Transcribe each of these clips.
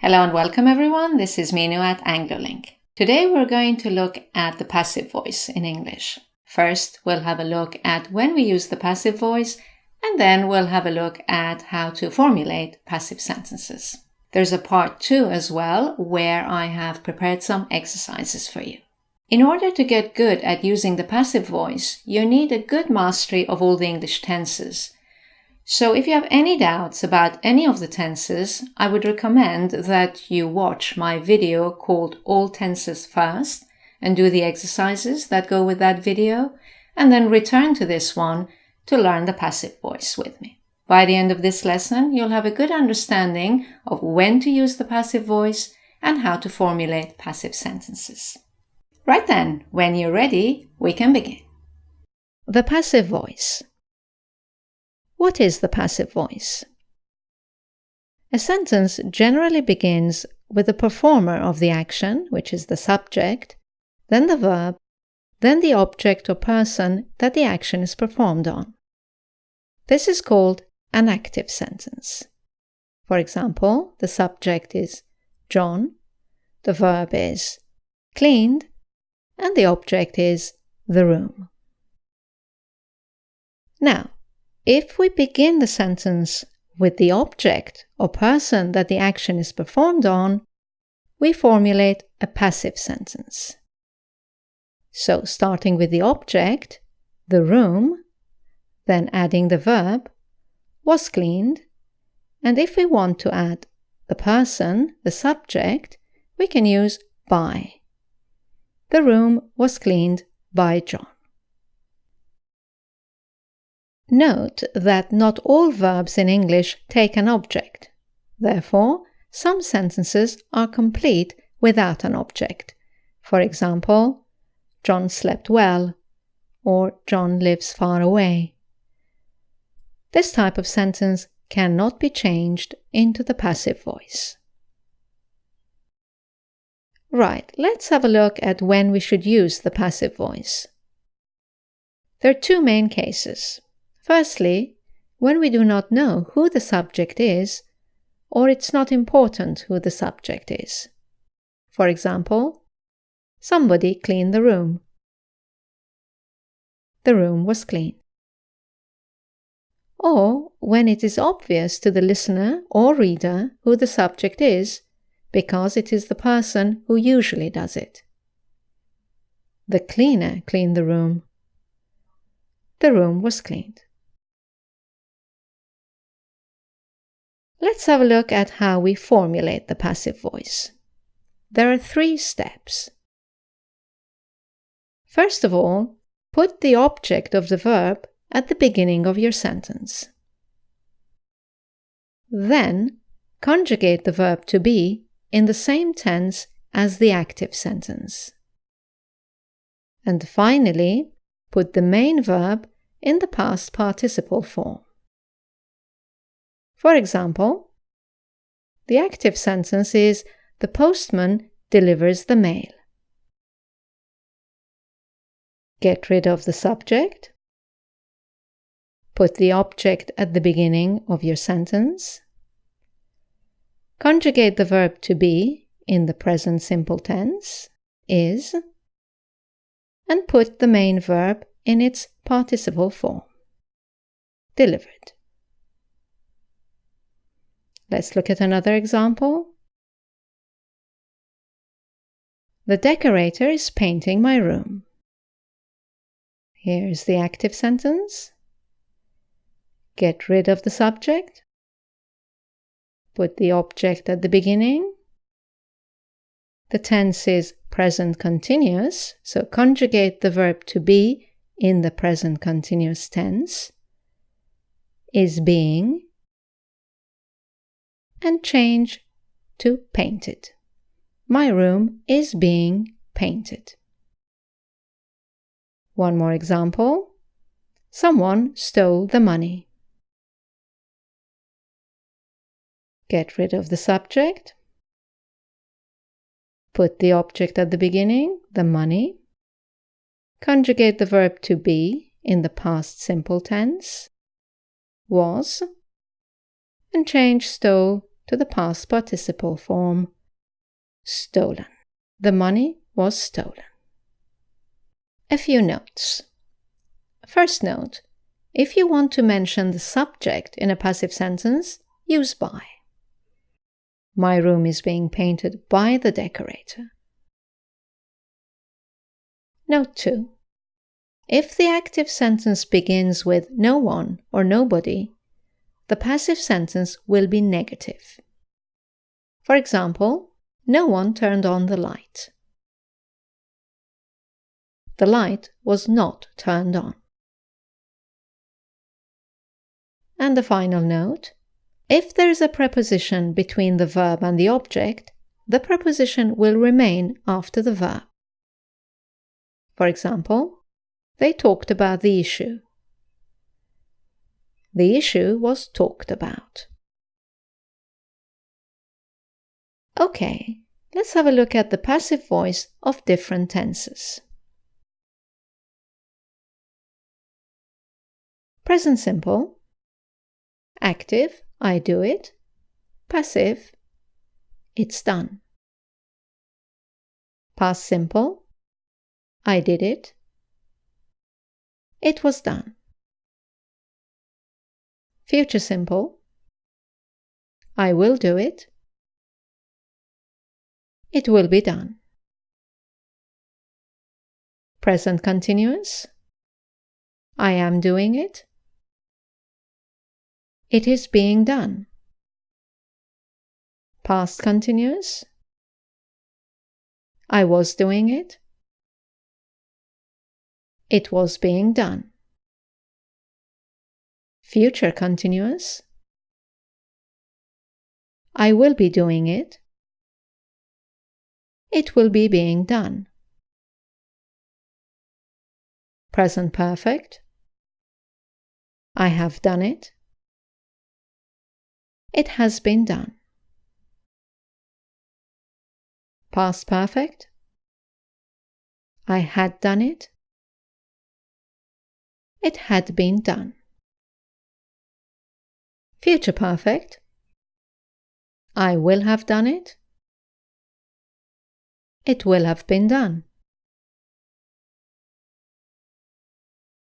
Hello and welcome everyone, this is Minu at AngloLink. Today we're going to look at the passive voice in English. First, we'll have a look at when we use the passive voice, and then we'll have a look at how to formulate passive sentences. There's a part 2 as well, where I have prepared some exercises for you. In order to get good at using the passive voice, you need a good mastery of all the English tenses. So if you have any doubts about any of the tenses, I would recommend that you watch my video called All Tenses First and do the exercises that go with that video, and then return to this one to learn the passive voice with me. By the end of this lesson, you'll have a good understanding of when to use the passive voice and how to formulate passive sentences. Right then, when you're ready, we can begin. The passive voice. What is the passive voice? A sentence generally begins with the performer of the action, which is the subject, then the verb, then the object or person that the action is performed on. This is called an active sentence. For example, the subject is John, the verb is cleaned, and the object is the room. Now, if we begin the sentence with the object or person that the action is performed on, we formulate a passive sentence. So, starting with the object, the room, then adding the verb, was cleaned, and if we want to add the person, the subject, we can use by. The room was cleaned by John. Note that not all verbs in English take an object. Therefore, some sentences are complete without an object. For example, John slept well, or John lives far away. This type of sentence cannot be changed into the passive voice. Right, let's have a look at when we should use the passive voice. There are two main cases. Firstly, when we do not know who the subject is, or it's not important who the subject is. For example, somebody cleaned the room. The room was clean. Or when it is obvious to the listener or reader who the subject is, because it is the person who usually does it. The cleaner cleaned the room. The room was cleaned. Let's have a look at how we formulate the passive voice. There are 3 steps. First of all, put the object of the verb at the beginning of your sentence. Then, conjugate the verb to be in the same tense as the active sentence. And finally, put the main verb in the past participle form. For example, the active sentence is the postman delivers the mail. Get rid of the subject. Put the object at the beginning of your sentence. Conjugate the verb to be in the present simple tense, is, and put the main verb in its participle form. Delivered. Let's look at another example. The decorator is painting my room. Here's the active sentence. Get rid of the subject. Put the object at the beginning. The tense is present continuous, so conjugate the verb to be in the present continuous tense. Is being. And change to painted. My room is being painted. One more example. Someone stole the money. Get rid of the subject. Put the object at the beginning, the money. Conjugate the verb to be in the past simple tense, was, and change stole to the past participle form stolen. The money was stolen. A few notes. First note, if you want to mention the subject in a passive sentence, use by. My room is being painted by the decorator. Note 2. If the active sentence begins with no one or nobody, the passive sentence will be negative. For example, no one turned on the light. The light was not turned on. And the final note, if there is a preposition between the verb and the object, the preposition will remain after the verb. For example, they talked about the issue. The issue was talked about. Okay, let's have a look at the passive voice of different tenses. Present simple. Active, I do it. Passive, it's done. Past simple, I did it. It was done. Future simple, I will do it. It will be done. Present continuous, I am doing it. It is being done. Past continuous, I was doing it. It was being done. Future continuous, I will be doing it. It will be being done. Present perfect, I have done it. It has been done. Past perfect, I had done it. It had been done. Future perfect, I will have done it. It will have been done.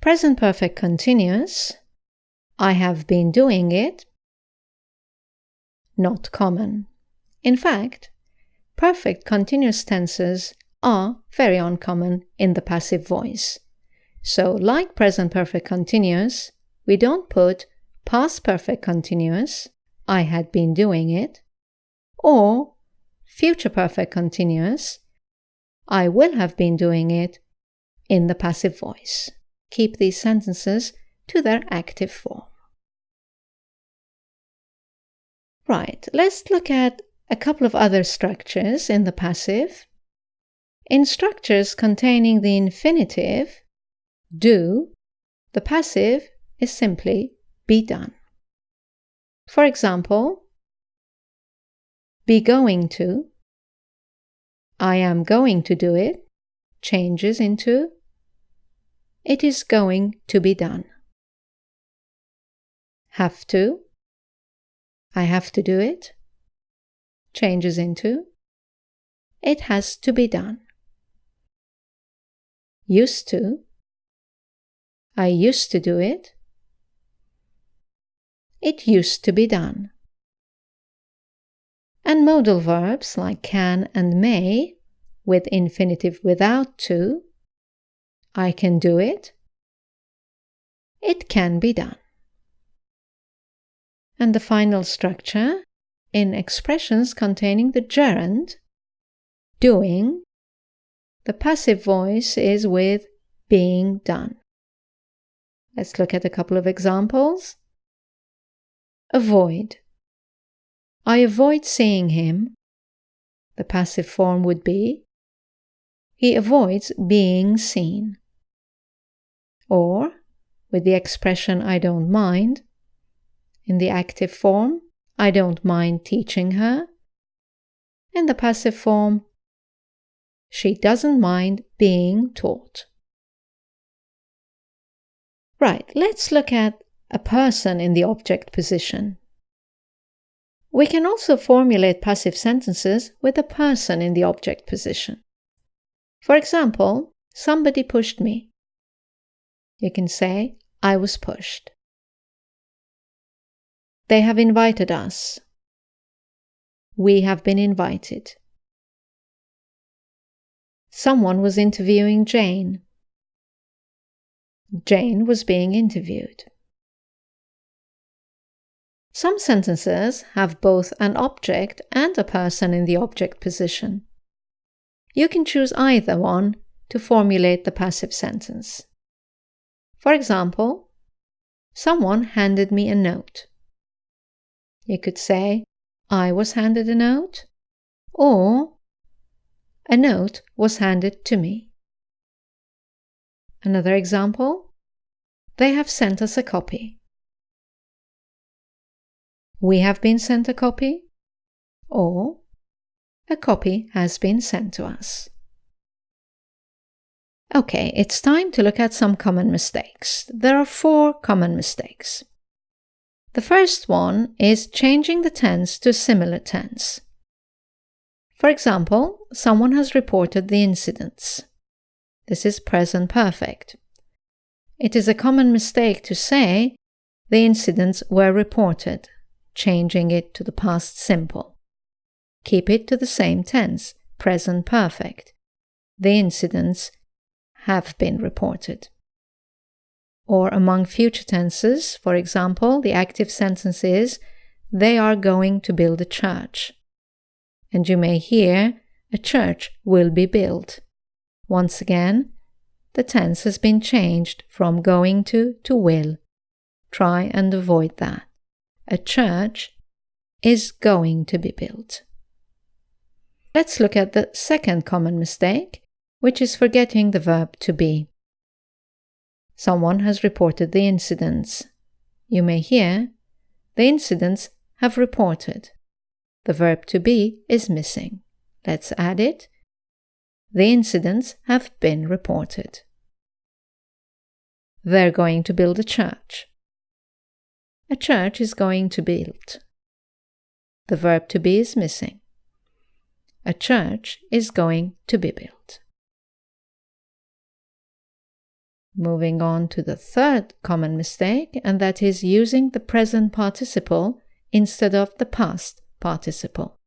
Present perfect continuous, I have been doing it. Not common. In fact, perfect continuous tenses are very uncommon in the passive voice. So, like present perfect continuous, we don't put past perfect continuous, I had been doing it, or future perfect continuous, I will have been doing it, in the passive voice. Keep these sentences to their active form. Right, let's look at a couple of other structures in the passive. In structures containing the infinitive, do, the passive is simply be done. For example, be going to, I am going to do it, changes into, it is going to be done. Have to, I have to do it, changes into, it has to be done. Used to, I used to do it, it used to be done. And modal verbs like can and may, with infinitive without to, I can do it, it can be done. And the final structure, in expressions containing the gerund, doing, the passive voice is with being done. Let's look at a couple of examples. Avoid. I avoid seeing him. The passive form would be, he avoids being seen. Or, with the expression I don't mind, in the active form, I don't mind teaching her. In the passive form, she doesn't mind being taught. Right, let's look at a person in the object position. We can also formulate passive sentences with a person in the object position. For example, somebody pushed me. You can say, I was pushed. They have invited us. We have been invited. Someone was interviewing Jane. Jane was being interviewed. Some sentences have both an object and a person in the object position. You can choose either one to formulate the passive sentence. For example, someone handed me a note. You could say, I was handed a note, or a note was handed to me. Another example, they have sent us a copy. We have been sent a copy, or a copy has been sent to us. Okay, it's time to look at some common mistakes. There are 4 common mistakes. The first one is changing the tense to a similar tense. For example, someone has reported the incidents. This is present perfect. It is a common mistake to say the incidents were reported, changing it to the past simple. Keep it to the same tense, present perfect. The incidents have been reported. Or among future tenses, for example, the active sentence is, they are going to build a church. And you may hear, a church will be built. Once again, the tense has been changed from going to will. Try and avoid that. A church is going to be built. Let's look at the second common mistake, which is forgetting the verb to be. Someone has reported the incidents. You may hear, the incidents have reported. The verb to be is missing. Let's add it. The incidents have been reported. They're going to build a church. A church is going to be built. The verb to be is missing. A church is going to be built. Moving on to the third common mistake, and that is using the present participle instead of the past participle.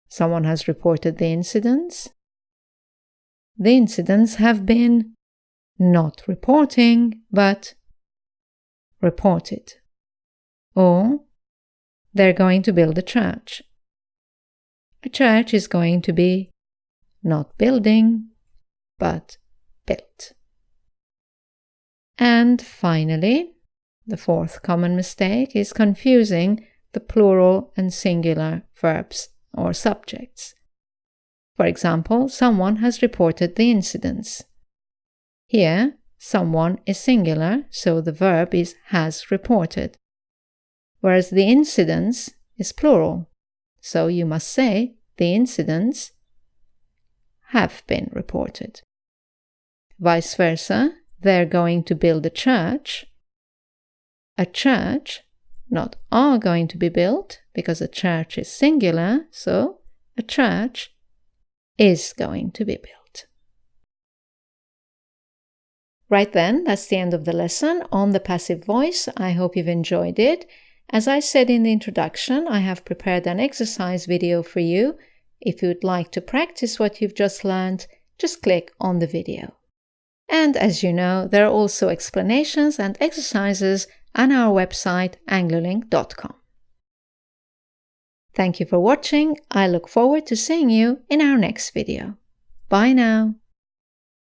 Someone has reported the incidents. The incidents have been not reporting, but reported. Or they're going to build a church. A church is going to be not building, but built. And finally, the fourth common mistake is confusing the plural and singular verbs or subjects. For example, someone has reported the incidents. Here, someone is singular, so the verb is has reported, whereas the incidents is plural, so you must say the incidents have been reported. Vice versa, they're going to build a church. A church, not are going to be built, because a church is singular, so a church is going to be built. Right then, that's the end of the lesson on the passive voice. I hope you've enjoyed it. As I said in the introduction, I have prepared an exercise video for you. If you'd like to practice what you've just learned, just click on the video. And as you know, there are also explanations and exercises on our website anglolink.com. Thank you for watching. I look forward to seeing you in our next video. Bye now.